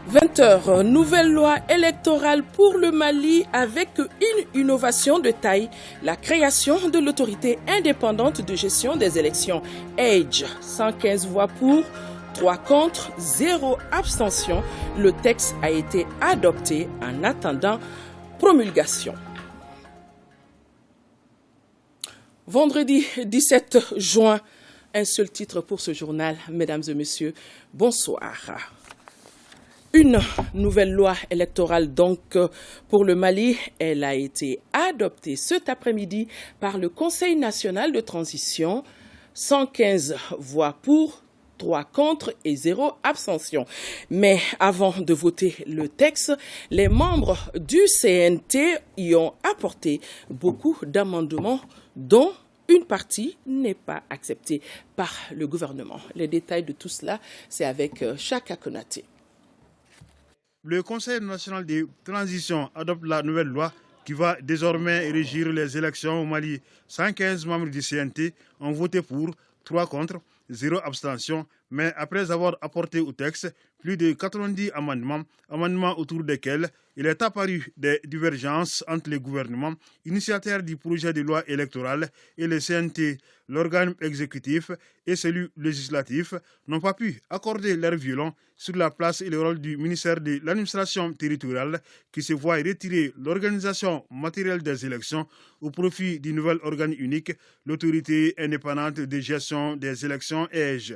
20h, nouvelle loi électorale pour le Mali avec une innovation de taille, la création de l'autorité indépendante de gestion des élections EDGE. 115 voix pour, 3 contre, 0 abstention. Le texte a été adopté en attendant promulgation. Vendredi 17 juin, un seul titre pour ce journal. Mesdames et messieurs, bonsoir. Une nouvelle loi électorale donc pour le Mali, elle a été adoptée cet après-midi par le Conseil national de transition. 115 voix pour, 3 contre et 0 abstention. Mais avant de voter le texte, les membres du CNT y ont apporté beaucoup d'amendements dont une partie n'est pas acceptée par le gouvernement. Les détails de tout cela, c'est avec Chaka Konaté. Le Conseil national de transition adopte la nouvelle loi qui va désormais régir les élections au Mali. 115 membres du CNT ont voté pour, 3 contre, 0 abstention, mais après avoir apporté au texte plus de 90 amendements autour desquels il est apparu des divergences entre les gouvernements, initiateurs du projet de loi électorale et le CNT, l'organe exécutif et celui législatif, n'ont pas pu accorder leur violon sur la place et le rôle du ministère de l'administration territoriale qui se voit retirer l'organisation matérielle des élections au profit du nouvel organe unique, l'autorité indépendante de gestion des élections EDGE.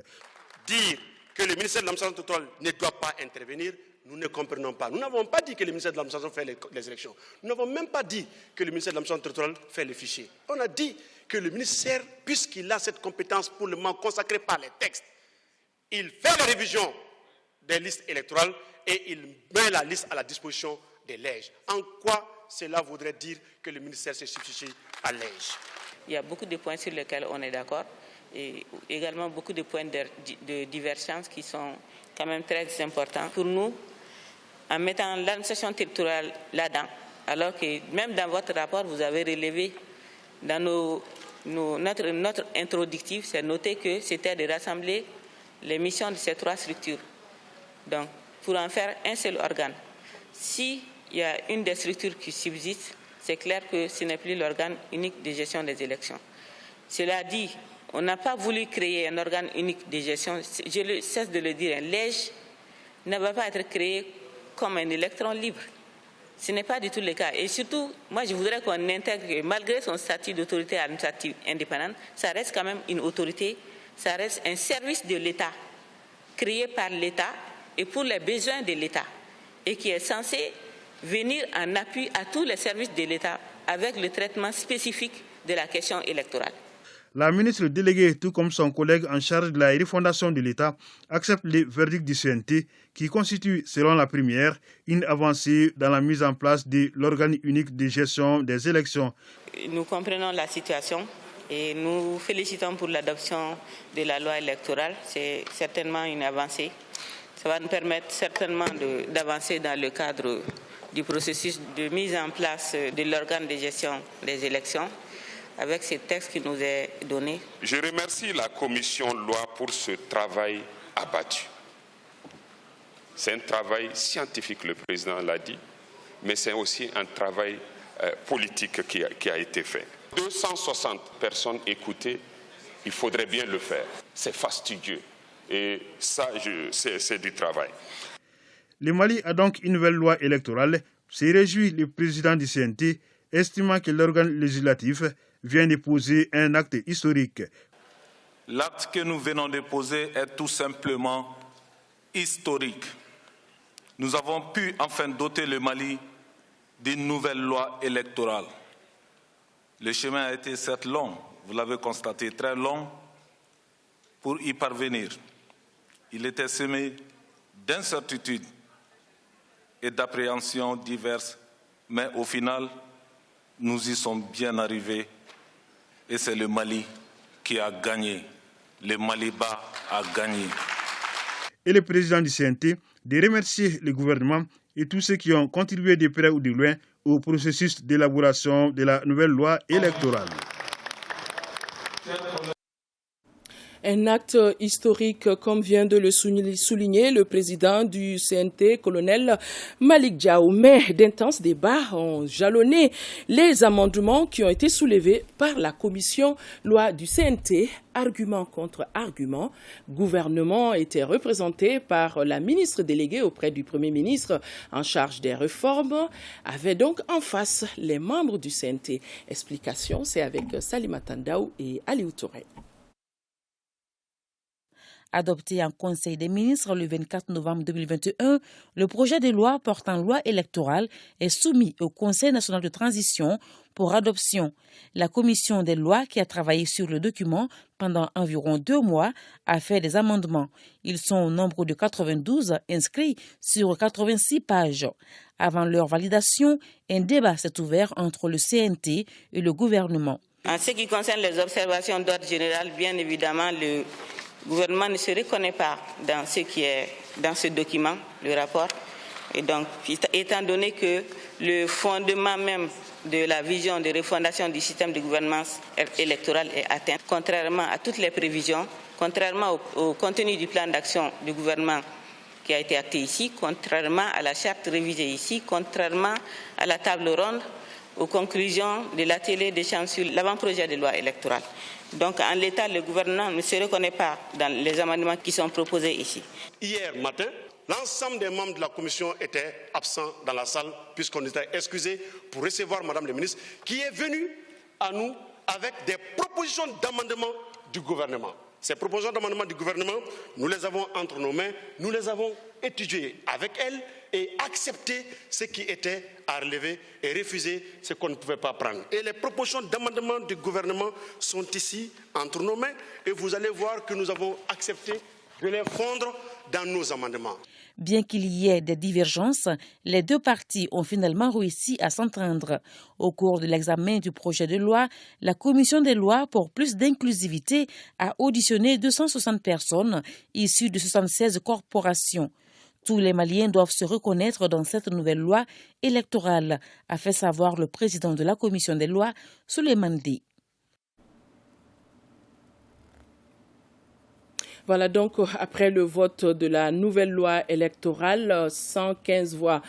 Dire que le ministère de l'administration territoriale ne doit pas intervenir, nous ne comprenons pas. Nous n'avons pas dit que le ministère de l'administration fait les élections. Nous n'avons même pas dit que le ministère de l'administration territoriale fait les fichiers. On a dit que le ministère, puisqu'il a cette compétence pour le moment consacrée par les textes, il fait la révision des listes électorales et il met la liste à la disposition des LEG. En quoi cela voudrait dire que le ministère se substitue à LEG? Il y a beaucoup de points sur lesquels on est d'accord et également beaucoup de points de divergence qui sont quand même très importants pour nous. En mettant l'administration territoriale là-dedans, alors que même dans votre rapport, vous avez relevé, dans notre introductif, c'est noté que c'était de rassembler les missions de ces 3 structures. Donc, pour en faire un seul organe. S'il y a une des structures qui subsiste, c'est clair que ce n'est plus l'organe unique de gestion des élections. Cela dit, on n'a pas voulu créer un organe unique de gestion, je cesse de le dire, l'EDGE ne va pas être créé comme un électron libre. Ce n'est pas du tout le cas. Et surtout, moi je voudrais qu'on intègre que malgré son statut d'autorité administrative indépendante, ça reste quand même une autorité, ça reste un service de l'État, créé par l'État et pour les besoins de l'État, et qui est censé venir en appui à tous les services de l'État avec le traitement spécifique de la question électorale. La ministre déléguée, tout comme son collègue en charge de la refondation de l'État, accepte le verdict du CNT qui constitue, selon la première, une avancée dans la mise en place de l'organe unique de gestion des élections. Nous comprenons la situation et nous félicitons pour l'adoption de la loi électorale. C'est certainement une avancée. Ça va nous permettre certainement d'avancer dans le cadre du processus de mise en place de l'organe de gestion des élections, avec ce texte qui nous est donné. Je remercie la commission loi pour ce travail abattu. C'est un travail scientifique, le président l'a dit, mais c'est aussi un travail politique qui a été fait. 260 personnes écoutées, il faudrait bien le faire. C'est fastidieux et ça, c'est du travail. Le Mali a donc une nouvelle loi électorale. Se réjouit le président du CNT, estimant que l'organe législatif vient de poser un acte historique. L'acte que nous venons de poser est tout simplement historique. Nous avons pu enfin doter le Mali d'une nouvelle loi électorale. Le chemin a été certes long, vous l'avez constaté, très long, pour y parvenir. Il était semé d'incertitudes et d'appréhensions diverses, mais au final, nous y sommes bien arrivés. Et c'est le Mali qui a gagné. Le Maliba a gagné. Et le président du CNT de remercier le gouvernement et tous ceux qui ont contribué de près ou de loin au processus d'élaboration de la nouvelle loi électorale. Un acte historique, comme vient de le souligner le président du CNT, colonel Malick Diaw. Mais d'intenses débats ont jalonné les amendements qui ont été soulevés par la commission loi du CNT. Argument contre argument. Gouvernement était représenté par la ministre déléguée auprès du Premier ministre en charge des réformes, avait donc en face les membres du CNT. Explication, c'est avec Salimata Ndaw et Aliou Touré. Adopté en Conseil des ministres le 24 novembre 2021, le projet de loi portant loi électorale est soumis au Conseil national de transition pour adoption. La commission des lois qui a travaillé sur le document pendant environ 2 mois a fait des amendements. Ils sont au nombre de 92 inscrits sur 86 pages. Avant leur validation, un débat s'est ouvert entre le CNT et le gouvernement. En ce qui concerne les observations d'ordre général, bien évidemment, le gouvernement ne se reconnaît pas dans ce qui est dans ce document, le rapport. Et donc, étant donné que le fondement même de la vision de refondation du système de gouvernance électorale est atteint, contrairement à toutes les prévisions, contrairement au contenu du plan d'action du gouvernement qui a été acté ici, contrairement à la charte révisée ici, contrairement à la table ronde, aux conclusions de l'atelier d'échange sur l'avant-projet de loi électorale. Donc, en l'état, le gouvernement ne se reconnaît pas dans les amendements qui sont proposés ici. Hier matin, l'ensemble des membres de la commission étaient absents dans la salle puisqu'on était excusés pour recevoir Madame la ministre qui est venue à nous avec des propositions d'amendement du gouvernement. Ces propositions d'amendement du gouvernement, nous les avons entre nos mains, nous les avons étudiées avec elle et accepté ce qui était à relever et refuser ce qu'on ne pouvait pas prendre. Et les propositions d'amendement du gouvernement sont ici entre nos mains et vous allez voir que nous avons accepté de les fondre dans nos amendements. Bien qu'il y ait des divergences, les deux parties ont finalement réussi à s'entendre. Au cours de l'examen du projet de loi, la commission des lois pour plus d'inclusivité a auditionné 260 personnes issues de 76 corporations. Tous les Maliens doivent se reconnaître dans cette nouvelle loi électorale, a fait savoir le président de la commission des lois, Souleymane Dey. Voilà donc après le vote de la nouvelle loi électorale, 115 voix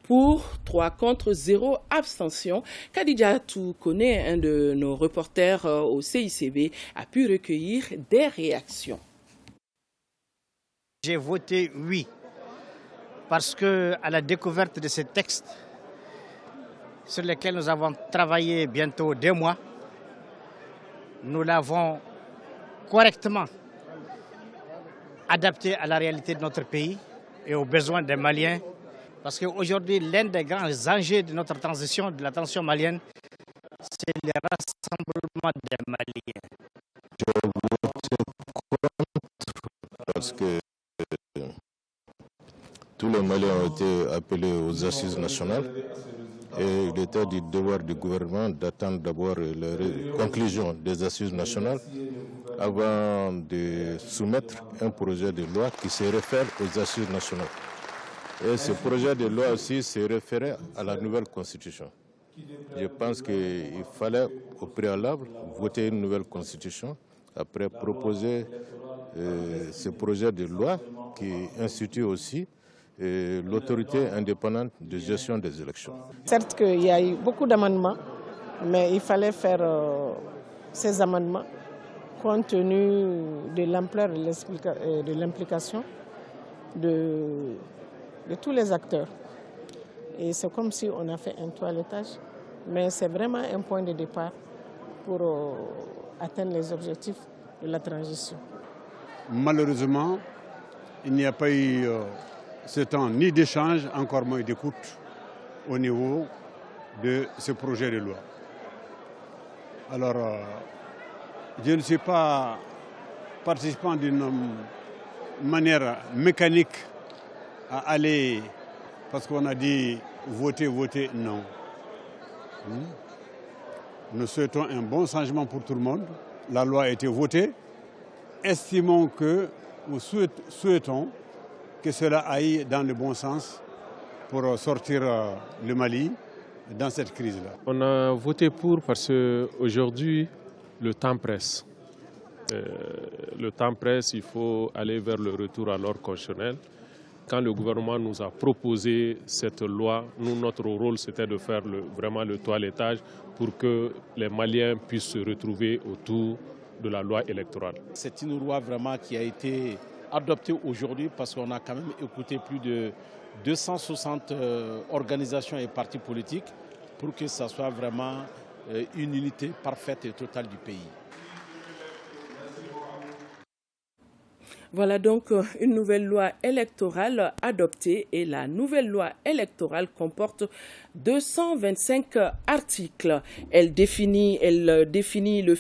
pour, 3 contre, 0 abstention. Khadija Toukone, un de nos reporters au CICB, a pu recueillir des réactions. J'ai voté oui parce que à la découverte de ces textes sur lesquels nous avons travaillé bientôt 2 mois, nous l'avons correctement adapté à la réalité de notre pays et aux besoins des Maliens. Parce qu'aujourd'hui, l'un des grands enjeux de notre transition, de la transition malienne, c'est le rassemblement des Maliens. Je vote contre parce que tous les Maliens ont été appelés aux assises nationales et il était du devoir du gouvernement d'attendre d'abord les conclusions des assises nationales avant de soumettre un projet de loi qui se réfère aux assises nationales. Et ce projet de loi aussi se référait à la nouvelle constitution. Je pense qu'il fallait au préalable voter une nouvelle constitution, après proposer ce projet de loi qui institue aussi l'autorité indépendante de gestion des élections. Certes qu'il y a eu beaucoup d'amendements, mais il fallait faire ces amendements compte tenu de l'ampleur et de l'implication de tous les acteurs. Et c'est comme si on a fait un toilettage, mais c'est vraiment un point de départ pour atteindre les objectifs de la transition. Malheureusement, il n'y a pas eu ce temps ni d'échange, encore moins d'écoute au niveau de ce projet de loi. Alors, je ne suis pas participant d'une manière mécanique à aller, parce qu'on a dit voter, voter, non. Nous souhaitons un bon changement pour tout le monde. La loi a été votée. Estimons que, ou souhaitons que cela aille dans le bon sens pour sortir le Mali dans cette crise-là. On a voté pour parce qu'aujourd'hui, le temps presse. le temps presse, il faut aller vers le retour à l'ordre constitutionnel. Quand le gouvernement nous a proposé cette loi, notre rôle c'était de faire vraiment le toilettage pour que les Maliens puissent se retrouver autour de la loi électorale. C'est une loi vraiment qui a été adoptée aujourd'hui parce qu'on a quand même écouté plus de 260 organisations et partis politiques pour que ça soit vraiment une unité parfaite et totale du pays. Voilà donc une nouvelle loi électorale adoptée et la nouvelle loi électorale comporte 225 articles. Elle définit le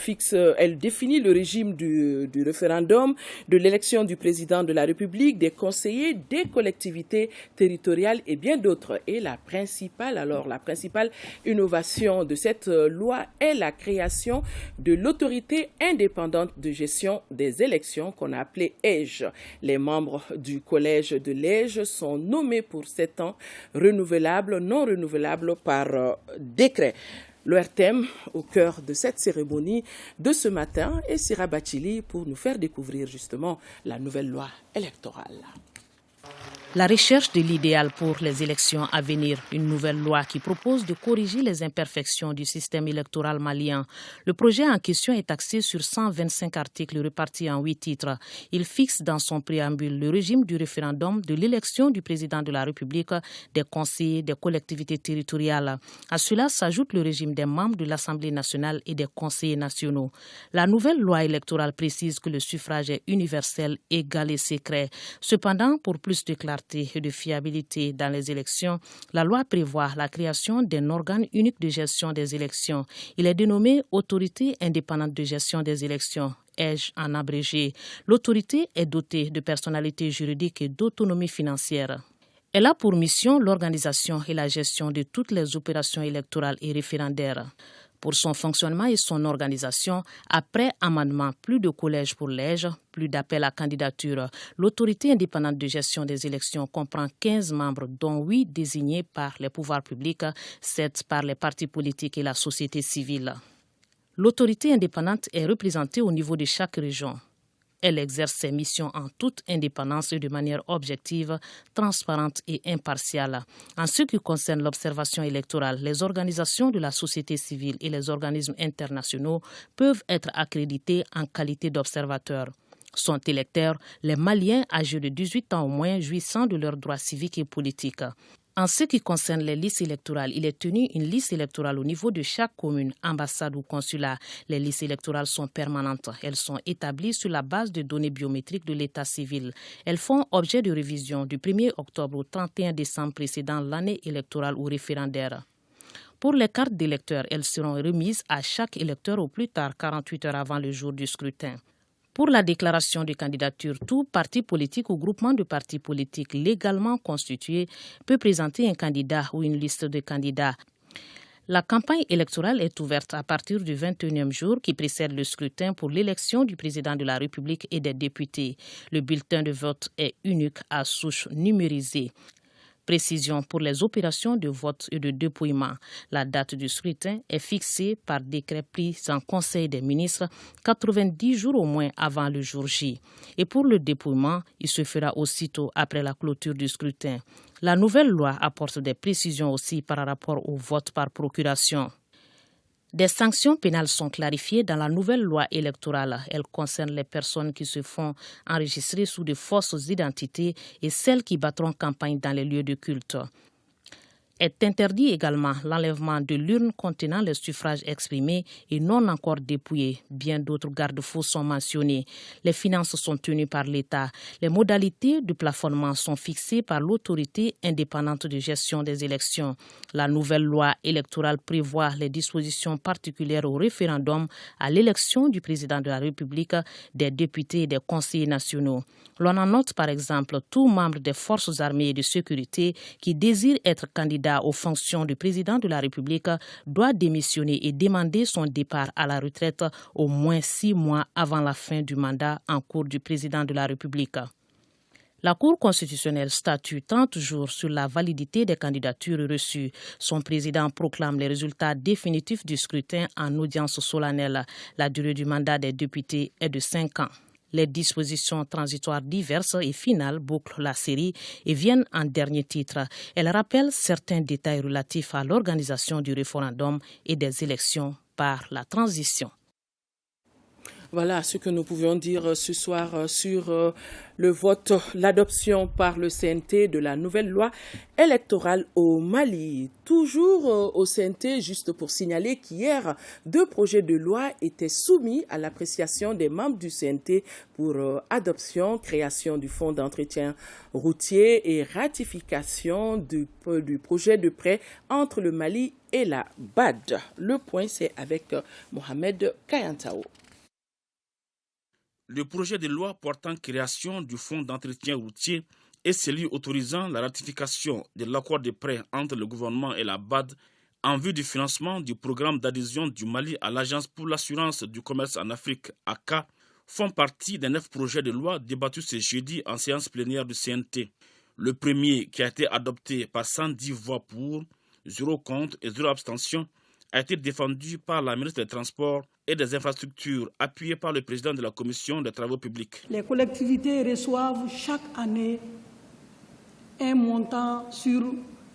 régime du référendum, de l'élection du président de la République, des conseillers, des collectivités territoriales et bien d'autres. Et la principale innovation de cette loi est la création de l'autorité indépendante de gestion des élections qu'on a appelée EJ. Les membres du collège de l'EJ sont nommés pour 7 ans, renouvelables, non renouvelables par décret. L'ORTM au cœur de cette cérémonie de ce matin est Sira Bachili pour nous faire découvrir justement la nouvelle loi électorale. La recherche de l'idéal pour les élections à venir, une nouvelle loi qui propose de corriger les imperfections du système électoral malien. Le projet en question est axé sur 125 articles répartis en 8 titres. Il fixe dans son préambule le régime du référendum, de l'élection du président de la République, des conseillers, des collectivités territoriales. À cela s'ajoute le régime des membres de l'Assemblée nationale et des conseillers nationaux. La nouvelle loi électorale précise que le suffrage est universel, égal et secret. Cependant, pour plus de clarté et de fiabilité dans les élections, la loi prévoit la création d'un organe unique de gestion des élections. Il est dénommé Autorité indépendante de gestion des élections. EJ en abrégé. L'autorité est dotée de personnalité juridique et d'autonomie financière. Elle a pour mission l'organisation et la gestion de toutes les opérations électorales et référendaires. Pour son fonctionnement et son organisation, après amendement, plus de collèges pour l'EJ, plus d'appels à candidature. L'autorité indépendante de gestion des élections comprend 15 membres, dont 8 désignés par les pouvoirs publics, 7 par les partis politiques et la société civile. L'autorité indépendante est représentée au niveau de chaque région. Elle exerce ses missions en toute indépendance et de manière objective, transparente et impartiale. En ce qui concerne l'observation électorale, les organisations de la société civile et les organismes internationaux peuvent être accrédités en qualité d'observateurs. Sont électeurs les Maliens âgés de 18 ans au moins jouissant de leurs droits civiques et politiques. En ce qui concerne les listes électorales, il est tenu une liste électorale au niveau de chaque commune, ambassade ou consulat. Les listes électorales sont permanentes. Elles sont établies sur la base de données biométriques de l'état civil. Elles font objet de révision du 1er octobre au 31 décembre précédant l'année électorale ou référendaire. Pour les cartes d'électeurs, elles seront remises à chaque électeur au plus tard 48 heures avant le jour du scrutin. Pour la déclaration de candidature, tout parti politique ou groupement de partis politiques légalement constitué peut présenter un candidat ou une liste de candidats. La campagne électorale est ouverte à partir du 21e jour qui précède le scrutin pour l'élection du président de la République et des députés. Le bulletin de vote est unique à souche numérisée. Précision pour les opérations de vote et de dépouillement. La date du scrutin est fixée par décret pris en Conseil des ministres 90 jours au moins avant le jour J. Et pour le dépouillement, il se fera aussitôt après la clôture du scrutin. La nouvelle loi apporte des précisions aussi par rapport au vote par procuration. Des sanctions pénales sont clarifiées dans la nouvelle loi électorale. Elles concernent les personnes qui se font enregistrer sous de fausses identités et celles qui battront campagne dans les lieux de culte. Est interdit également l'enlèvement de l'urne contenant les suffrages exprimés et non encore dépouillés. Bien d'autres garde-fous sont mentionnés. Les finances sont tenues par l'État. Les modalités de plafonnement sont fixées par l'autorité indépendante de gestion des élections. La nouvelle loi électorale prévoit les dispositions particulières au référendum à l'élection du président de la République, des députés et des conseillers nationaux. L'on en note par exemple tout membre des forces armées et de sécurité qui désire être candidat aux fonctions du président de la République doit démissionner et demander son départ à la retraite au moins 6 mois avant la fin du mandat en cours du président de la République. La Cour constitutionnelle statue 30 jours sur la validité des candidatures reçues. Son président proclame les résultats définitifs du scrutin en audience solennelle. La durée du mandat des députés est de 5 ans. Les dispositions transitoires diverses et finales bouclent la série et viennent en dernier titre. Elles rappellent certains détails relatifs à l'organisation du référendum et des élections par la transition. Voilà ce que nous pouvions dire ce soir sur le vote, l'adoption par le CNT de la nouvelle loi électorale au Mali. Toujours au CNT, juste pour signaler qu'hier, 2 projets de loi étaient soumis à l'appréciation des membres du CNT pour adoption, création du fonds d'entretien routier et ratification du projet de prêt entre le Mali et la BAD. Le point, c'est avec Mohamed Kayantao. Le projet de loi portant création du fonds d'entretien routier et celui autorisant la ratification de l'accord de prêt entre le gouvernement et la BAD en vue du financement du programme d'adhésion du Mali à l'Agence pour l'assurance du commerce en Afrique, ACA, font partie des 9 projets de loi débattus ce jeudi en séance plénière du CNT. Le premier, qui a été adopté par 110 voix pour, 0 contre et 0 abstention, a été défendu par la ministre des Transports et des Infrastructures, appuyée par le président de la Commission des Travaux publics. Les collectivités reçoivent chaque année un montant sur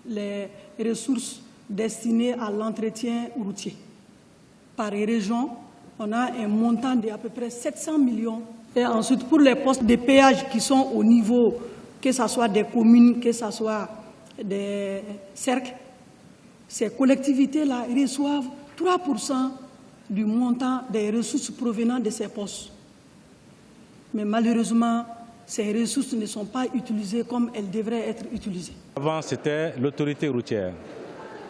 les ressources destinées à l'entretien routier. Par région, on a un montant d'à peu près 700 millions. Et ensuite, pour les postes de péage qui sont au niveau, que ce soit des communes, que ce soit des cercles, ces collectivités-là reçoivent 3% du montant des ressources provenant de ces postes. Mais malheureusement, ces ressources ne sont pas utilisées comme elles devraient être utilisées. Avant, c'était l'autorité routière.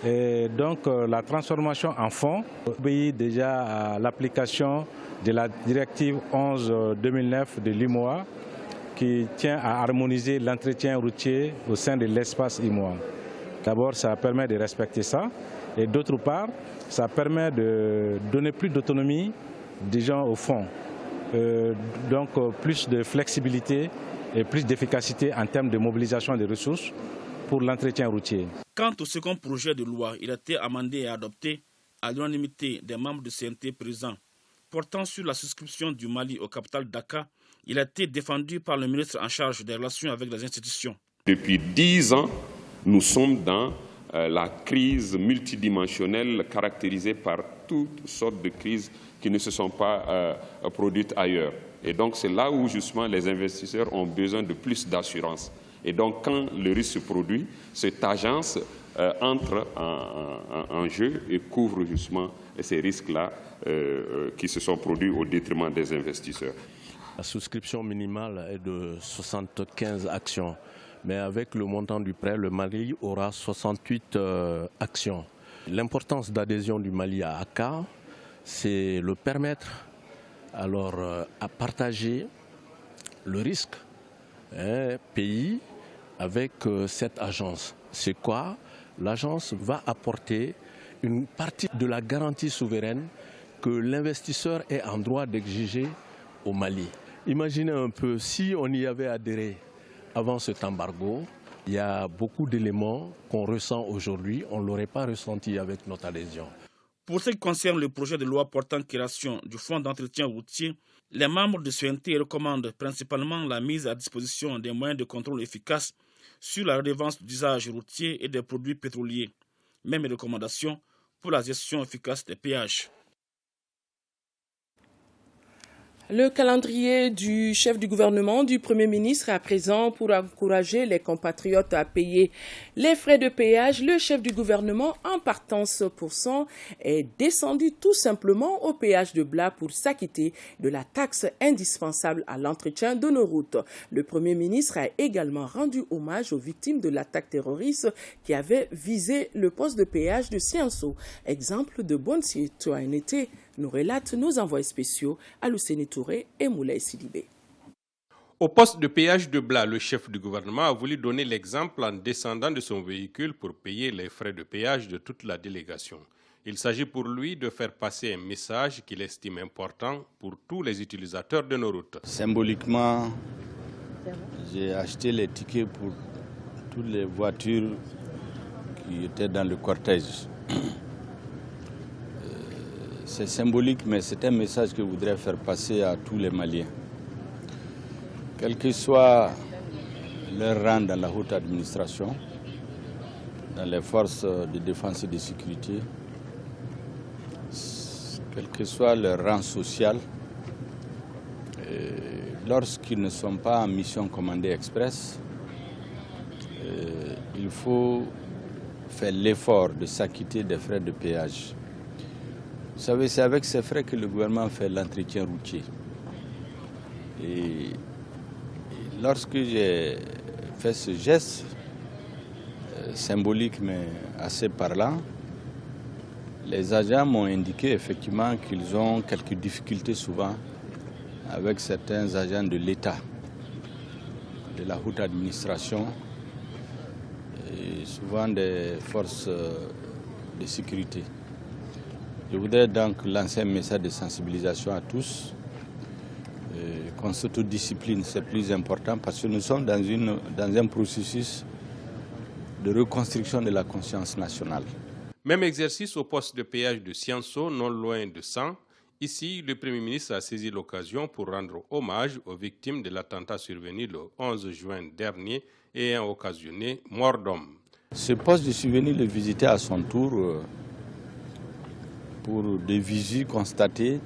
Et donc, la transformation en fonds obéit déjà à l'application de la directive 11-2009 de l'IMOA qui tient à harmoniser l'entretien routier au sein de l'espace IMOA. D'abord, ça permet de respecter ça, et d'autre part, ça permet de donner plus d'autonomie des gens au fond. Donc, plus de flexibilité et plus d'efficacité en termes de mobilisation des ressources pour l'entretien routier. Quant au second projet de loi, il a été amendé et adopté à l'unanimité des membres du CNT présents. Portant sur la souscription du Mali au capital Dakar, il a été défendu par le ministre en charge des relations avec les institutions. Depuis 10 ans, nous sommes dans la crise multidimensionnelle caractérisée par toutes sortes de crises qui ne se sont pas produites ailleurs. Et donc c'est là où justement les investisseurs ont besoin de plus d'assurance. Et donc quand le risque se produit, cette agence entre en jeu et couvre justement ces risques-là qui se sont produits au détriment des investisseurs. La souscription minimale est de 75 actions. Mais avec le montant du prêt, le Mali aura 68 actions. L'importance d'adhésion du Mali à ACA, c'est le permettre alors à partager le risque pays avec cette agence. C'est quoi? L'agence va apporter une partie de la garantie souveraine que l'investisseur est en droit d'exiger au Mali. Imaginez un peu si on y avait adhéré avant cet embargo, il y a beaucoup d'éléments qu'on ressent aujourd'hui, on ne l'aurait pas ressenti avec notre adhésion. Pour ce qui concerne le projet de loi portant création du fonds d'entretien routier, les membres de CNT recommandent principalement la mise à disposition des moyens de contrôle efficaces sur la redevance d'usage routier et des produits pétroliers. Même recommandations pour la gestion efficace des péages. Le calendrier du chef du gouvernement, du Premier ministre, est à présent pour encourager les compatriotes à payer les frais de péage. Le chef du gouvernement, en partance pour cent, est descendu tout simplement au péage de Bla pour s'acquitter de la taxe indispensable à l'entretien de nos routes. Le Premier ministre a également rendu hommage aux victimes de l'attaque terroriste qui avait visé le poste de péage de Sianso. Exemple de bonne citoyenneté, nous relatent nos envoyés spéciaux Alousseni Touré et Moulay Sidibé. Au poste de péage de Bla, le chef du gouvernement a voulu donner l'exemple en descendant de son véhicule pour payer les frais de péage de toute la délégation. Il s'agit pour lui de faire passer un message qu'il estime important pour tous les utilisateurs de nos routes. Symboliquement, J'ai acheté les tickets pour toutes les voitures qui étaient dans le cortège. C'est symbolique, mais c'est un message que je voudrais faire passer à tous les Maliens. Quel que soit leur rang dans la haute administration, dans les forces de défense et de sécurité, quel que soit leur rang social, lorsqu'ils ne sont pas en mission commandée express, il faut faire l'effort de s'acquitter des frais de péage. Vous savez, c'est avec ces frais que le gouvernement fait l'entretien routier. Et lorsque j'ai fait ce geste, symbolique mais assez parlant, les agents m'ont indiqué effectivement qu'ils ont quelques difficultés souvent avec certains agents de l'État, de la haute administration et souvent des forces de sécurité. Je voudrais donc lancer un message de sensibilisation à tous, qu'on s'autodiscipline, c'est plus important parce que nous sommes dans un processus de reconstruction de la conscience nationale. Même exercice au poste de péage de Scienceau, non loin de San. Ici, le Premier ministre a saisi l'occasion pour rendre hommage aux victimes de l'attentat survenu le 11 juin dernier et ayant occasionné mort d'homme. Ce poste, je suis venu le visiter à son tour pour de visu constater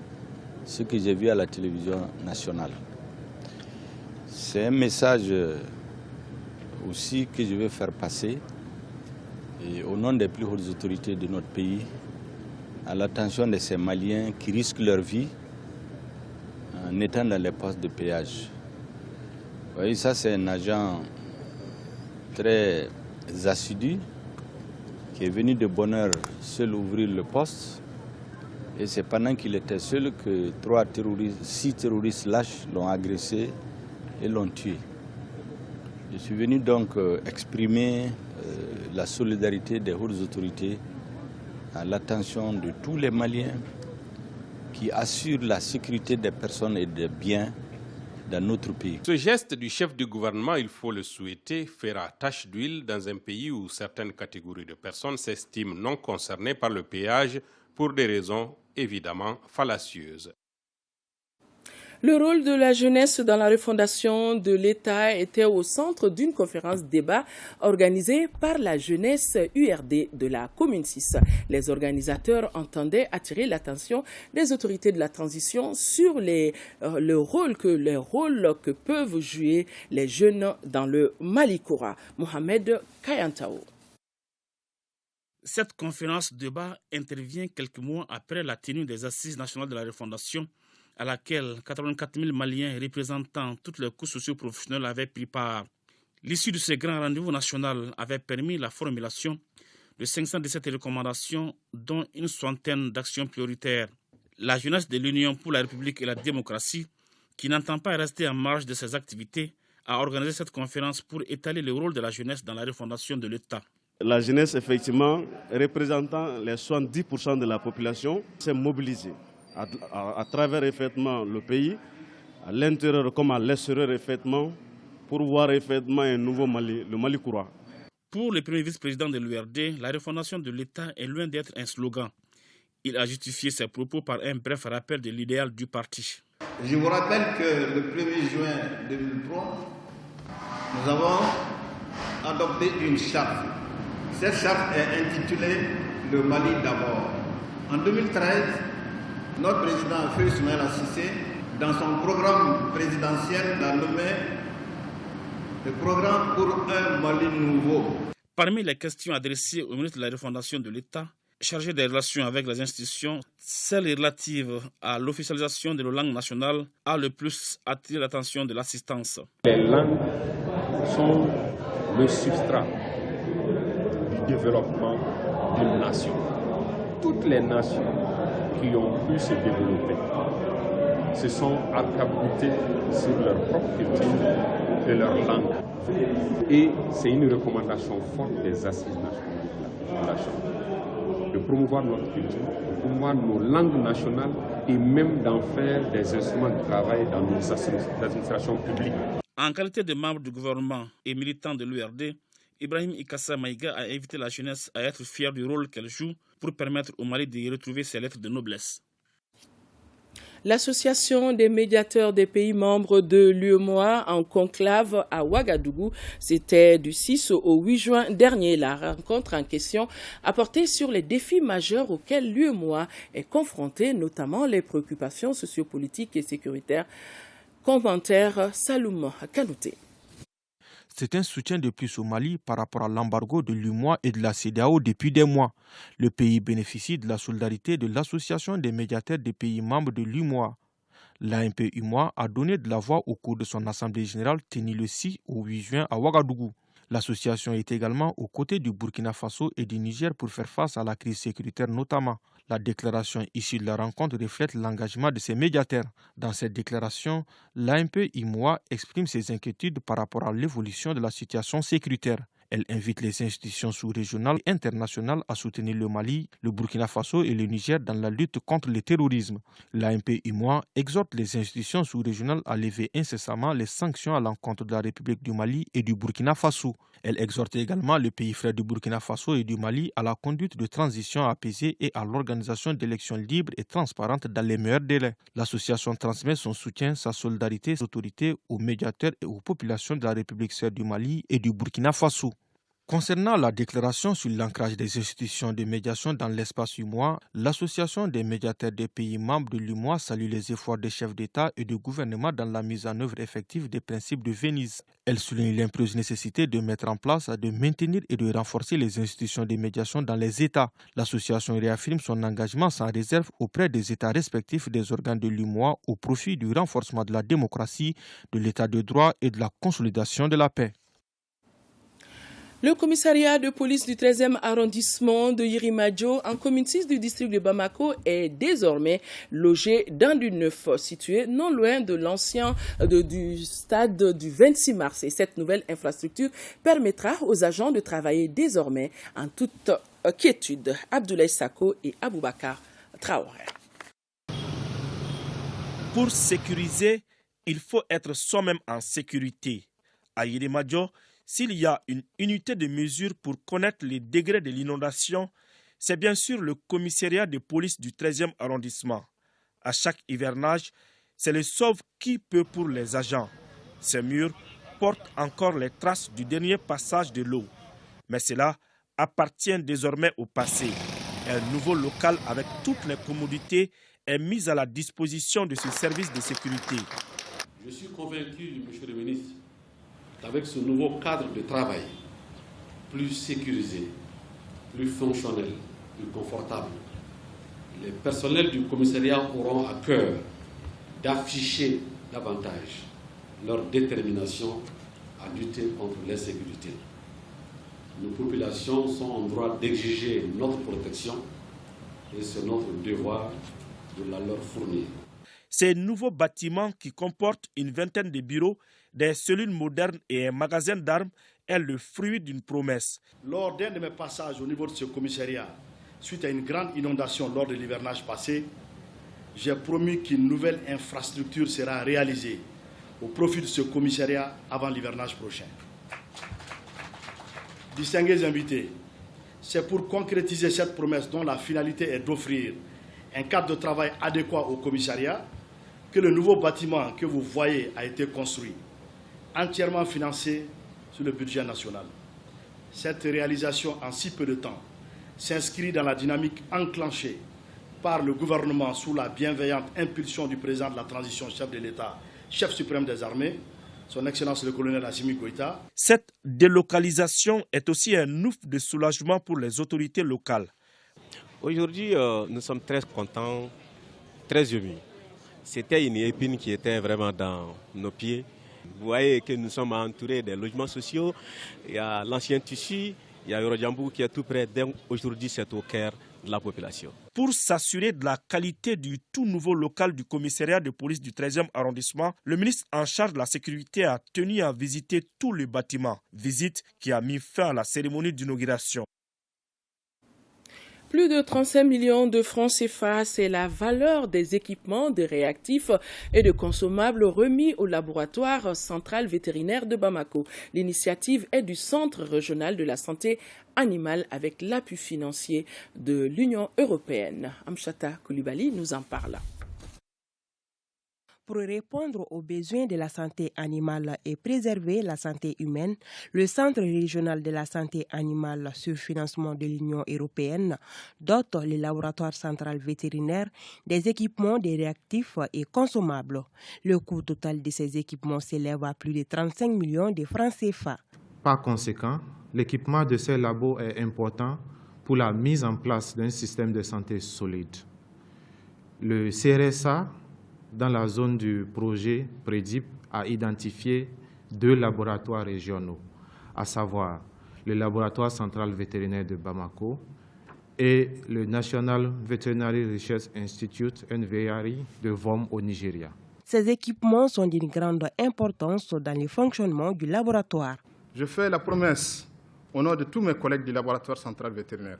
ce que j'ai vu à la télévision nationale. C'est un message aussi que je vais faire passer et au nom des plus hautes autorités de notre pays à l'attention de ces Maliens qui risquent leur vie en étant dans les postes de péage. Vous voyez, ça c'est un agent très assidu qui est venu de bonne heure seul ouvrir le poste. Et c'est pendant qu'il était seul que 6 terroristes lâches l'ont agressé et l'ont tué. Je suis venu donc exprimer la solidarité des hautes autorités à l'attention de tous les Maliens qui assurent la sécurité des personnes et des biens dans notre pays. Ce geste du chef du gouvernement, il faut le souhaiter, fera tache d'huile dans un pays où certaines catégories de personnes s'estiment non concernées par le péage pour des raisons évidemment fallacieuses. Le rôle de la jeunesse dans la refondation de l'État était au centre d'une conférence débat organisée par la jeunesse URD de la Commune 6. Les organisateurs entendaient attirer l'attention des autorités de la transition sur les rôles que peuvent jouer les jeunes dans le Malikoura. Mohamed Kayantao. Cette conférence débat intervient quelques mois après la tenue des Assises nationales de la refondation, à laquelle 84 000 Maliens représentant toutes les couches socio-professionnelles avaient pris part. L'issue de ce grand rendez-vous national avait permis la formulation de 517 recommandations, dont une soixantaine d'actions prioritaires. La jeunesse de l'Union pour la République et la démocratie, qui n'entend pas rester en marge de ses activités, a organisé cette conférence pour étaler le rôle de la jeunesse dans la refondation de l'État. La jeunesse, effectivement, représentant les 70% de la population, s'est mobilisée à travers effectivement le pays, à l'intérieur comme à l'extérieur effectivement, pour voir effectivement un nouveau Mali, le Malikoura. Pour le premier vice-président de l'URD, la refondation de l'État est loin d'être un slogan. Il a justifié ses propos par un bref rappel de l'idéal du parti. Je vous rappelle que le 1er juin 2003, nous avons adopté une charte. Cette charte est intitulée « Le Mali d'abord ». En 2013, notre président Feu Soumaïla Cissé, dans son programme présidentiel, a nommé le programme pour un Mali nouveau. Parmi les questions adressées au ministre de la refondation de l'État, chargé des relations avec les institutions, celle relative à l'officialisation de la langue nationale a le plus attiré l'attention de l'assistance. Les langues sont le substrat du développement d'une nation. Toutes les nations qui ont pu se développer se sont arc-boutées sur leur propre culture et leur langue. Et c'est une recommandation forte des assises nationales de la Chambre, de promouvoir notre culture, de promouvoir nos langues nationales et même d'en faire des instruments de travail dans nos administrations publiques. En qualité de membre du gouvernement et militant de l'URD, Ibrahim Ikassa Maïga a invité la jeunesse à être fière du rôle qu'elle joue pour permettre au Mali de retrouver ses lettres de noblesse. L'Association des médiateurs des pays membres de l'UEMOA en conclave à Ouagadougou, c'était du 6 au 8 juin dernier. La rencontre en question a porté sur les défis majeurs auxquels l'UEMOA est confrontée, notamment les préoccupations sociopolitiques et sécuritaires. Commentaire Saloum Kanouté. C'est un soutien de plus au Mali par rapport à l'embargo de l'UEMOA et de la CEDEAO depuis des mois. Le pays bénéficie de la solidarité de l'Association des médiateurs des pays membres de l'UEMOA. L'AMP-UEMOA a donné de la voix au cours de son assemblée générale tenue le 6 au 8 juin à Ouagadougou. L'association est également aux côtés du Burkina Faso et du Niger pour faire face à la crise sécuritaire notamment. La déclaration issue de la rencontre reflète l'engagement de ces médiateurs. Dans cette déclaration, l'AMP-UEMOA exprime ses inquiétudes par rapport à l'évolution de la situation sécuritaire. Elle invite les institutions sous-régionales et internationales à soutenir le Mali, le Burkina Faso et le Niger dans la lutte contre le terrorisme. L'AMP-UEMOA exhorte les institutions sous-régionales à lever incessamment les sanctions à l'encontre de la République du Mali et du Burkina Faso. Elle exhorte également les pays frères du Burkina Faso et du Mali à la conduite de transitions apaisées et à l'organisation d'élections libres et transparentes dans les meilleurs délais. L'association transmet son soutien, sa solidarité aux autorités, aux médiateurs et aux populations de la République sœur du Mali et du Burkina Faso. Concernant la déclaration sur l'ancrage des institutions de médiation dans l'espace UEMOA, l'Association des médiateurs des pays membres de l'UEMOA salue les efforts des chefs d'État et de gouvernement dans la mise en œuvre effective des principes de Venise. Elle souligne l'impérieuse nécessité de mettre en place, de maintenir et de renforcer les institutions de médiation dans les États. L'association réaffirme son engagement sans réserve auprès des États respectifs des organes de l'UEMOA au profit du renforcement de la démocratie, de l'État de droit et de la consolidation de la paix. Le commissariat de police du 13e arrondissement de Yirimadio, en commune 6 du district de Bamako, est désormais logé dans du neuf, situé non loin de l'ancien du stade du 26 mars. Et cette nouvelle infrastructure permettra aux agents de travailler désormais en toute quiétude. Abdoulaye Sako et Aboubakar Traoré. Pour sécuriser, il faut être soi-même en sécurité. À Yirimadio, s'il y a une unité de mesure pour connaître les degrés de l'inondation, c'est bien sûr le commissariat de police du 13e arrondissement. À chaque hivernage, c'est le sauve qui peut pour les agents. Ces murs portent encore les traces du dernier passage de l'eau. Mais cela appartient désormais au passé. Un nouveau local avec toutes les commodités est mis à la disposition de ce service de sécurité. Je suis convaincu, monsieur le ministre, avec ce nouveau cadre de travail, plus sécurisé, plus fonctionnel, plus confortable, les personnels du commissariat auront à cœur d'afficher davantage leur détermination à lutter contre l'insécurité. Nos populations sont en droit d'exiger notre protection et c'est notre devoir de la leur fournir. Ces nouveaux bâtiments qui comportent une vingtaine de bureaux, des cellules modernes et un magasin d'armes est le fruit d'une promesse. Lors d'un de mes passages au niveau de ce commissariat, suite à une grande inondation lors de l'hivernage passé, j'ai promis qu'une nouvelle infrastructure sera réalisée au profit de ce commissariat avant l'hivernage prochain. Distingués invités, c'est pour concrétiser cette promesse dont la finalité est d'offrir un cadre de travail adéquat au commissariat que le nouveau bâtiment que vous voyez a été construit, entièrement financé sur le budget national. Cette réalisation en si peu de temps s'inscrit dans la dynamique enclenchée par le gouvernement sous la bienveillante impulsion du président de la transition, chef de l'État, chef suprême des armées, son Excellence le colonel Assimi Goïta. Cette délocalisation est aussi un ouf de soulagement pour les autorités locales. Aujourd'hui, nous sommes très contents, très émus. C'était une épine qui était vraiment dans nos pieds. Vous voyez que nous sommes entourés des logements sociaux. Il y a l'ancien tissu, il y a Eurodjambou qui est tout près. Aujourd'hui, c'est au cœur de la population. Pour s'assurer de la qualité du tout nouveau local du commissariat de police du 13e arrondissement, le ministre en charge de la sécurité a tenu à visiter tout le bâtiment. Visite qui a mis fin à la cérémonie d'inauguration. Plus de 35 millions de francs CFA, c'est la valeur des équipements, de réactifs et de consommables remis au laboratoire central vétérinaire de Bamako. L'initiative est du Centre régional de la santé animale avec l'appui financier de l'Union européenne. Amchata Koulibaly nous en parle. Pour répondre aux besoins de la santé animale et préserver la santé humaine, le Centre régional de la santé animale sur financement de l'Union européenne dote le laboratoire central vétérinaire des équipements, des réactifs et consommables. Le coût total de ces équipements s'élève à plus de 35 millions de francs CFA. Par conséquent, l'équipement de ces labos est important pour la mise en place d'un système de santé solide. Le CRSA, dans la zone du projet PREDIP, a identifié 2 laboratoires régionaux, à savoir le laboratoire central vétérinaire de Bamako et le National Veterinary Research Institute, NVRI, de Vom au Nigeria. Ces équipements sont d'une grande importance dans le fonctionnement du laboratoire. Je fais la promesse, au nom de tous mes collègues du laboratoire central vétérinaire,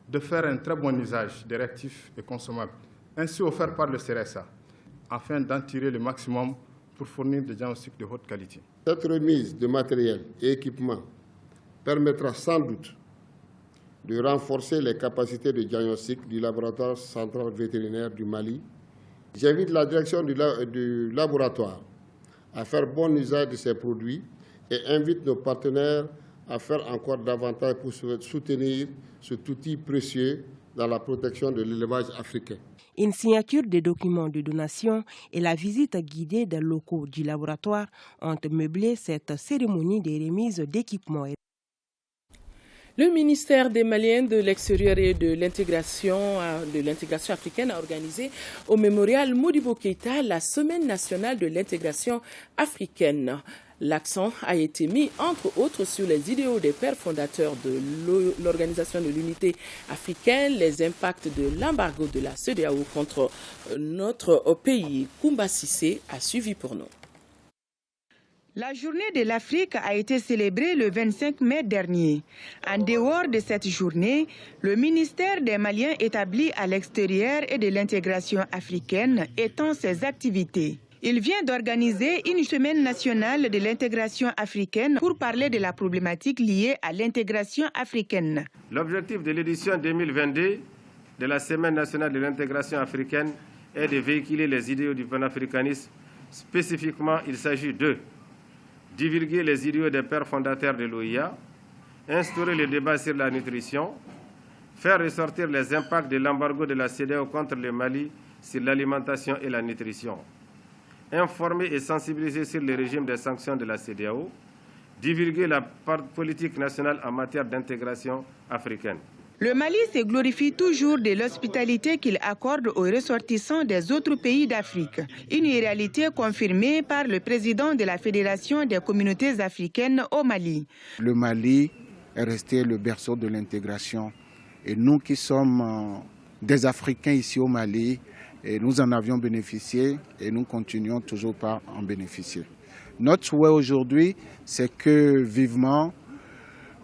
de faire un très bon usage des réactifs et consommables, ainsi offerts par le CRSA, afin d'en tirer le maximum pour fournir des diagnostics de haute qualité. Cette remise de matériel et équipements permettra sans doute de renforcer les capacités de diagnostic du laboratoire central vétérinaire du Mali. J'invite la direction du laboratoire à faire bon usage de ces produits et invite nos partenaires à faire encore davantage pour soutenir cet outil précieux dans la protection de l'élevage africain. Une signature des documents de donation et la visite guidée des locaux du laboratoire ont meublé cette cérémonie de remise d'équipements. Le ministère des Maliens de l'Extérieur et de l'intégration africaine a organisé au mémorial Modibo Keïta la Semaine nationale de l'intégration africaine. L'accent a été mis, entre autres, sur les idéaux des pères fondateurs de l'Organisation de l'Unité africaine, les impacts de l'embargo de la CEDEAO contre notre pays. Koumba Sissé a suivi pour nous. La journée de l'Afrique a été célébrée le 25 mai dernier. En dehors de cette journée, le ministère des Maliens établi à l'extérieur et de l'intégration africaine étend ses activités. Il vient d'organiser une semaine nationale de l'intégration africaine pour parler de la problématique liée à l'intégration africaine. L'objectif de l'édition 2022 de la Semaine nationale de l'intégration africaine est de véhiculer les idéaux du panafricanisme. Spécifiquement, il s'agit de divulguer les idéaux des pères fondateurs de l'OIA, instaurer le débat sur la nutrition, faire ressortir les impacts de l'embargo de la CEDEAO contre le Mali sur l'alimentation et la nutrition, informer et sensibiliser sur le régime des sanctions de la CEDEAO, divulguer la politique nationale en matière d'intégration africaine. Le Mali se glorifie toujours de l'hospitalité qu'il accorde aux ressortissants des autres pays d'Afrique. Une réalité confirmée par le président de la Fédération des communautés africaines au Mali. Le Mali est resté le berceau de l'intégration. Et nous qui sommes des Africains ici au Mali, et nous en avions bénéficié et nous continuons toujours par en bénéficier. Notre souhait aujourd'hui, c'est que vivement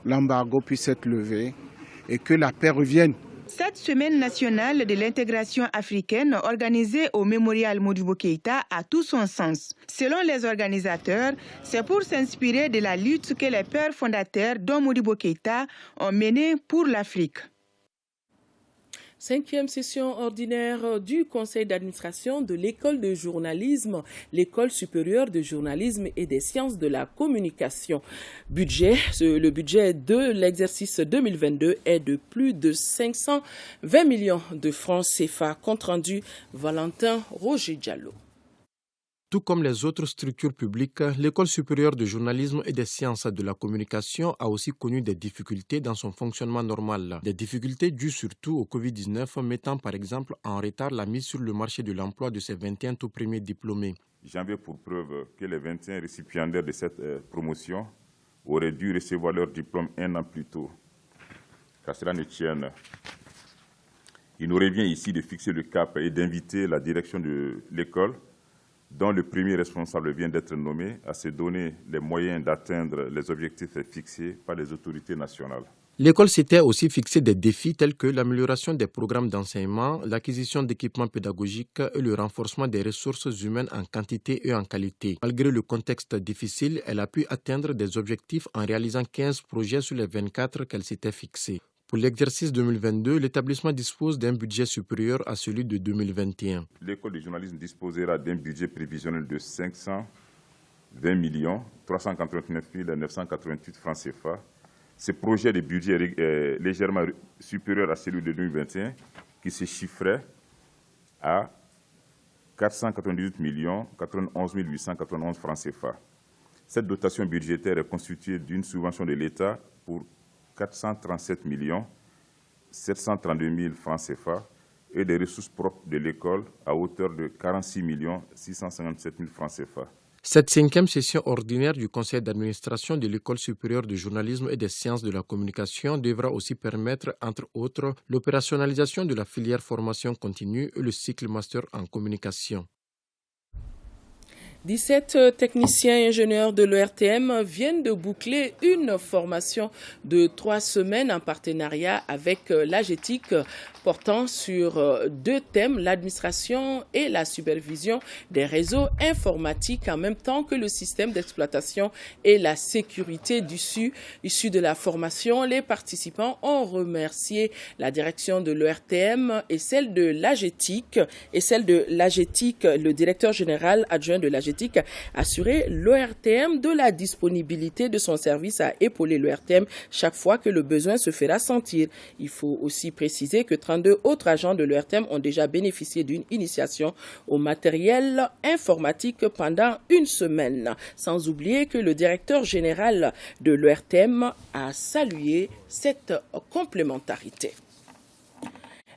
l'embargo puisse être levé et que la paix revienne. Cette semaine nationale de l'intégration africaine organisée au mémorial Modibo Keïta a tout son sens. Selon les organisateurs, c'est pour s'inspirer de la lutte que les pères fondateurs dont Modibo Keïta ont menée pour l'Afrique. 5e session ordinaire du conseil d'administration de l'école de journalisme, l'école supérieure de journalisme et des sciences de la communication. Le budget de l'exercice 2022 est de plus de 520 millions de francs CFA. Compte rendu Valentin Roger Diallo. Tout comme les autres structures publiques, l'École supérieure de journalisme et des sciences de la communication a aussi connu des difficultés dans son fonctionnement normal. Des difficultés dues surtout au Covid-19, mettant par exemple en retard la mise sur le marché de l'emploi de ses 21 tout premiers diplômés. J'en veux pour preuve que les 21 récipiendaires de cette promotion auraient dû recevoir leur diplôme un an plus tôt. Qu'à cela ne tienne, il nous revient ici de fixer le cap et d'inviter la direction de l'école, dont le premier responsable vient d'être nommé, à se donner les moyens d'atteindre les objectifs fixés par les autorités nationales. L'école s'était aussi fixé des défis tels que l'amélioration des programmes d'enseignement, l'acquisition d'équipements pédagogiques et le renforcement des ressources humaines en quantité et en qualité. Malgré le contexte difficile, elle a pu atteindre des objectifs en réalisant 15 projets sur les 24 qu'elle s'était fixés. Pour l'exercice 2022, l'établissement dispose d'un budget supérieur à celui de 2021. L'école de journalisme disposera d'un budget prévisionnel de 520 389 988 francs CFA. Ce projet de budget est légèrement supérieur à celui de 2021, qui se chiffrait à 498 91 891 francs CFA. Cette dotation budgétaire est constituée d'une subvention de l'État pour 437 732 000 francs CFA et des ressources propres de l'école à hauteur de 46 657 000 francs CFA. Cette 5e session ordinaire du Conseil d'administration de l'École supérieure de journalisme et des sciences de la communication devra aussi permettre, entre autres, l'opérationnalisation de la filière formation continue et le cycle master en communication. 17 techniciens et ingénieurs de l'ERTM viennent de boucler une formation de 3 semaines en partenariat avec l'AGETIC portant sur 2 thèmes, l'administration et la supervision des réseaux informatiques en même temps que le système d'exploitation et la sécurité issus de la formation. Les participants ont remercié la direction de l'ERTM et celle de l'AGETIC. Le directeur général adjoint de l'AGETIC assurer l'ORTM de la disponibilité de son service à épauler l'ORTM chaque fois que le besoin se fera sentir. Il faut aussi préciser que 32 autres agents de l'ORTM ont déjà bénéficié d'une initiation au matériel informatique pendant une semaine. Sans oublier que le directeur général de l'ORTM a salué cette complémentarité.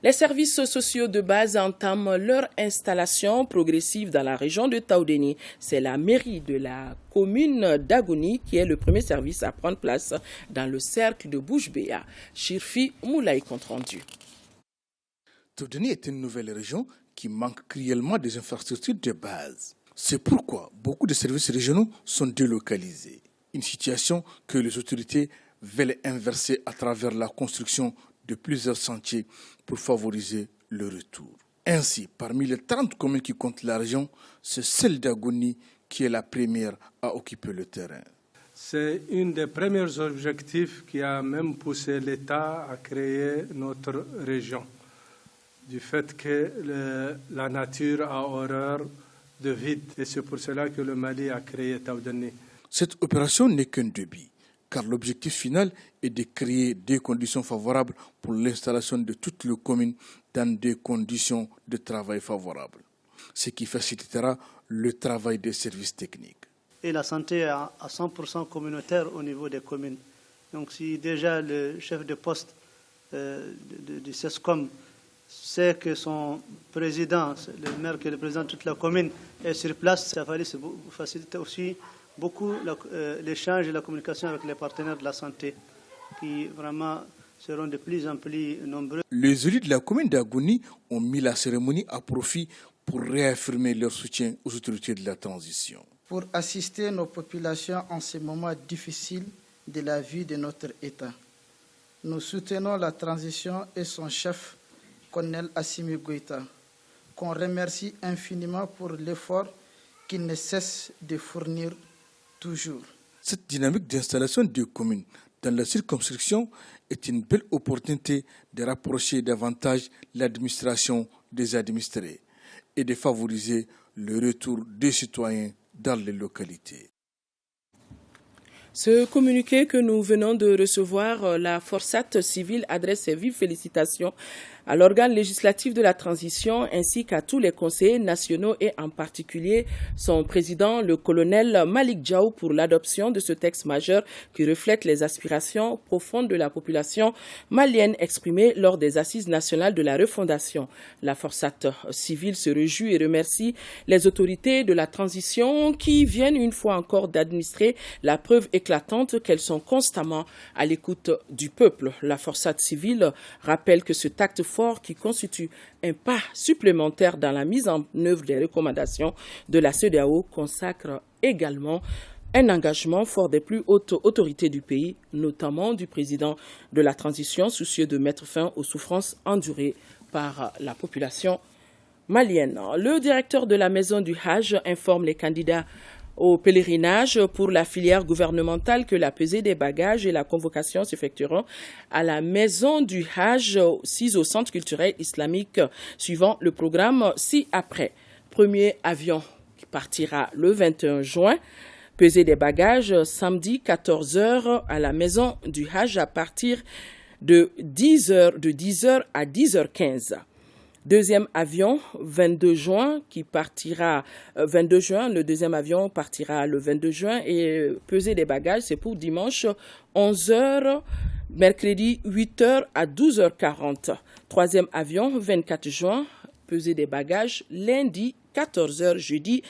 Les services sociaux de base entament leur installation progressive dans la région de Taoudéni. C'est la mairie de la commune d'Agoni qui est le premier service à prendre place dans le cercle de Bouche-Béa. Chirfi Moulay compte rendu. Taoudéni est une nouvelle région qui manque cruellement des infrastructures de base. C'est pourquoi beaucoup de services régionaux sont délocalisés. Une situation que les autorités veulent inverser à travers la construction de plusieurs sentiers pour favoriser le retour. Ainsi, parmi les 30 communes qui comptent la région, c'est celle d'Agoni qui est la première à occuper le terrain. C'est un des premiers objectifs qui a même poussé l'État à créer notre région, du fait que la nature a horreur de vide. Et c'est pour cela que le Mali a créé Taoudéni. Cette opération n'est qu'un début, car l'objectif final est de créer des conditions favorables pour l'installation de toutes les communes dans des conditions de travail favorables, ce qui facilitera le travail des services techniques. Et la santé est à 100% communautaire au niveau des communes. Donc si déjà le chef de poste du CESCOM sait que son président, le maire qui représente toute la commune, est sur place, ça va faciliter aussi beaucoup l'échange et la communication avec les partenaires de la santé qui vraiment seront de plus en plus nombreux. Les élus de la commune d'Agoni ont mis la cérémonie à profit pour réaffirmer leur soutien aux autorités de la transition. Pour assister nos populations en ces moments difficiles de la vie de notre État, nous soutenons la transition et son chef, Colonel Assimi Goïta, qu'on remercie infiniment pour l'effort qu'il ne cesse de fournir toujours. Cette dynamique d'installation des communes dans la circonscription est une belle opportunité de rapprocher davantage l'administration des administrés et de favoriser le retour des citoyens dans les localités. Ce communiqué que nous venons de recevoir, la Forçat civile adresse ses vives félicitations à l'organe législatif de la transition ainsi qu'à tous les conseillers nationaux et en particulier son président, le colonel Malik Diaw, pour l'adoption de ce texte majeur qui reflète les aspirations profondes de la population malienne exprimées lors des assises nationales de la refondation. La Forçat civile se réjouit et remercie les autorités de la transition qui viennent une fois encore d'administrer la preuve éclatante qu'elles sont constamment à l'écoute du peuple. La Forçat civile rappelle que ce acte fort qui constitue un pas supplémentaire dans la mise en œuvre des recommandations de la CEDEAO consacre également Un engagement fort des plus hautes autorités du pays, notamment du président de la transition, soucieux de mettre fin aux souffrances endurées par la population malienne. Le directeur de la maison du Hajj informe les candidats au pèlerinage pour la filière gouvernementale que la pesée des bagages et la convocation s'effectueront à la maison du Hajj, 6 au centre culturel islamique, suivant le programme ci-après. Premier avion qui partira le 21 juin. Pesée des bagages samedi 14h à la maison du Hajj à partir de 10h à 10h15. Deuxième avion, 22 juin, qui partira 22 juin. Le deuxième avion partira le 22 juin et peser des bagages, c'est pour dimanche 11h, mercredi 8h à 12h40. Troisième avion, 24 juin, peser des bagages lundi 14h, jeudi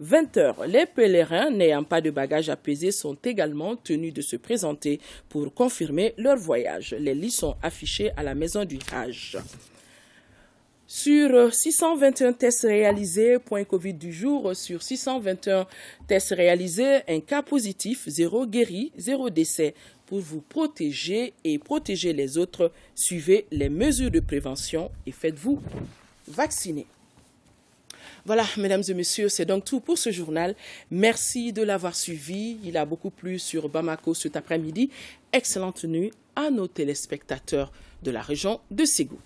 20h. Les pèlerins n'ayant pas de bagages à peser sont également tenus de se présenter pour confirmer leur voyage. Les listes sont affichées à la maison du Hajj. Sur 621 tests réalisés, point Covid du jour, sur 621 tests réalisés, un cas positif, 0 guéri, 0 décès. Pour vous protéger et protéger les autres, suivez les mesures de prévention et faites-vous vacciner. Voilà, mesdames et messieurs, c'est donc tout pour ce journal. Merci de l'avoir suivi. Il a beaucoup plu sur Bamako cet après-midi. Excellente nuit à nos téléspectateurs de la région de Ségou.